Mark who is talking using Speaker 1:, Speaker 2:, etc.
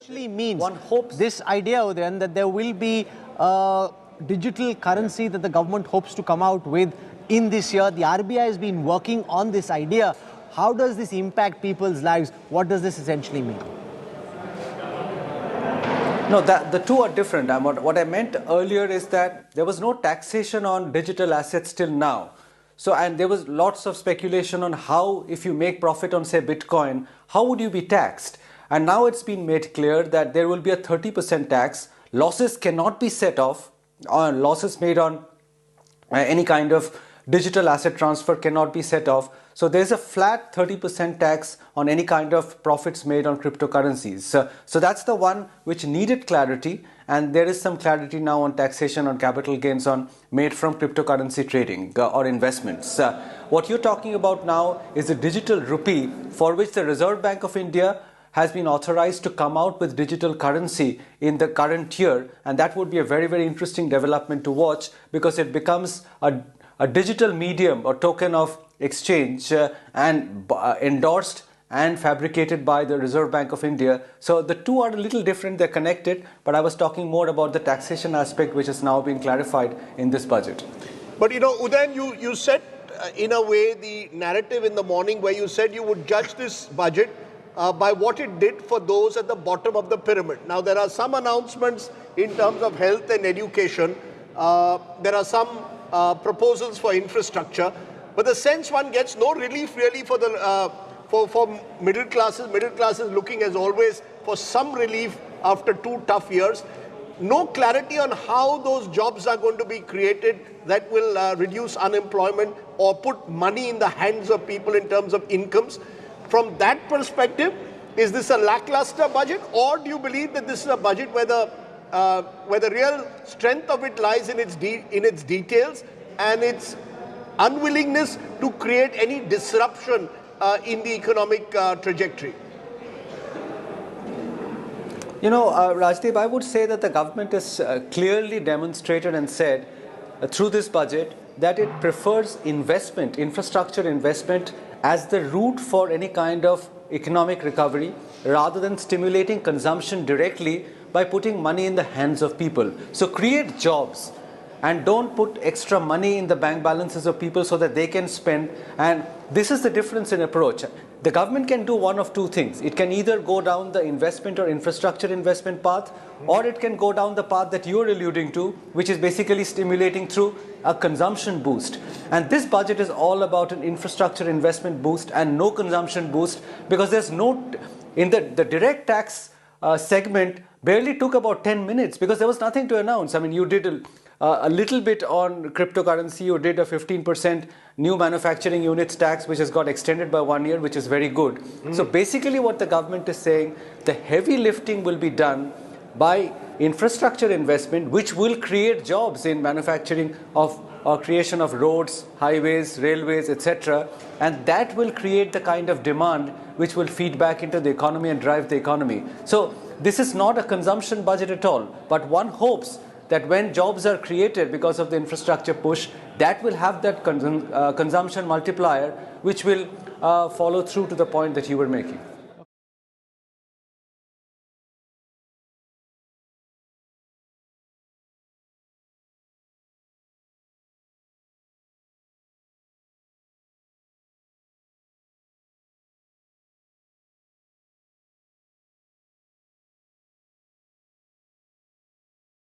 Speaker 1: actually means one hopes this idea, Udayan, that there will be a digital currency that the government hopes to come out with in this year. The RBI has been working on this idea. How does this impact people's lives? What does this essentially mean?
Speaker 2: No, the two are different. What I meant earlier is that there was no taxation on digital assets till now. So, and there was lots of speculation on how, if you make profit on, say, Bitcoin, how would you be taxed? And now it's been made clear that there will be a 30% tax. Losses cannot be set off. Losses made on any kind of digital asset transfer cannot be set off. So there's a flat 30% tax on any kind of profits made on cryptocurrencies. So that's the one which needed clarity, and there is some clarity now on taxation on capital gains on made from cryptocurrency trading or investments. What you're talking about now is a digital rupee, for which the Reserve Bank of India has been authorized to come out with digital currency in the current year, and that would be a very, very interesting development to watch, because it becomes a digital medium or token of exchange and endorsed and fabricated by the Reserve Bank of India. So the two are a little different, they're connected, but I was talking more about the taxation aspect, which has now been clarified in this budget.
Speaker 3: But you know, Udayan, you said in a way the narrative in the morning where you said you would judge this budget by what it did for those at the bottom of the pyramid. Now, there are some announcements in terms of health and education. There are some proposals for infrastructure, but the sense one gets no relief really for the for middle classes. Middle classes looking as always for some relief after 2 tough years. No clarity on how those jobs are going to be created that will reduce unemployment or put money in the hands of people in terms of incomes. From that perspective, is this a lackluster budget, or do you believe that this is a budget where the real strength of it lies in its details and its unwillingness to create any disruption in the economic trajectory?
Speaker 2: You know, Rajdeep, I would say that the government has clearly demonstrated and said through this budget that it prefers investment, infrastructure investment, as the route for any kind of economic recovery, rather than stimulating consumption directly by putting money in the hands of people. So create jobs and don't put extra money in the bank balances of people so that they can spend. And this is the difference in approach. The government can do one of two things. It can either go down the investment or infrastructure investment path, or it can go down the path that you're alluding to, which is basically stimulating through a consumption boost. And this budget is all about an infrastructure investment boost and no consumption boost, because there's no, in the direct tax segment barely took about 10 minutes because there was nothing to announce. I mean, you did a little bit on cryptocurrency, you did a 15% new manufacturing units tax, which has got extended by 1 year, which is very good. So basically what the government is saying, the heavy lifting will be done by infrastructure investment, which will create jobs in manufacturing of creation of roads, highways, railways, etc. And that will create the kind of demand which will feed back into the economy and drive the economy. So this is not a consumption budget at all, but one hopes that when jobs are created because of the infrastructure push, that will have that consumption multiplier, which will follow through to the point that you were making.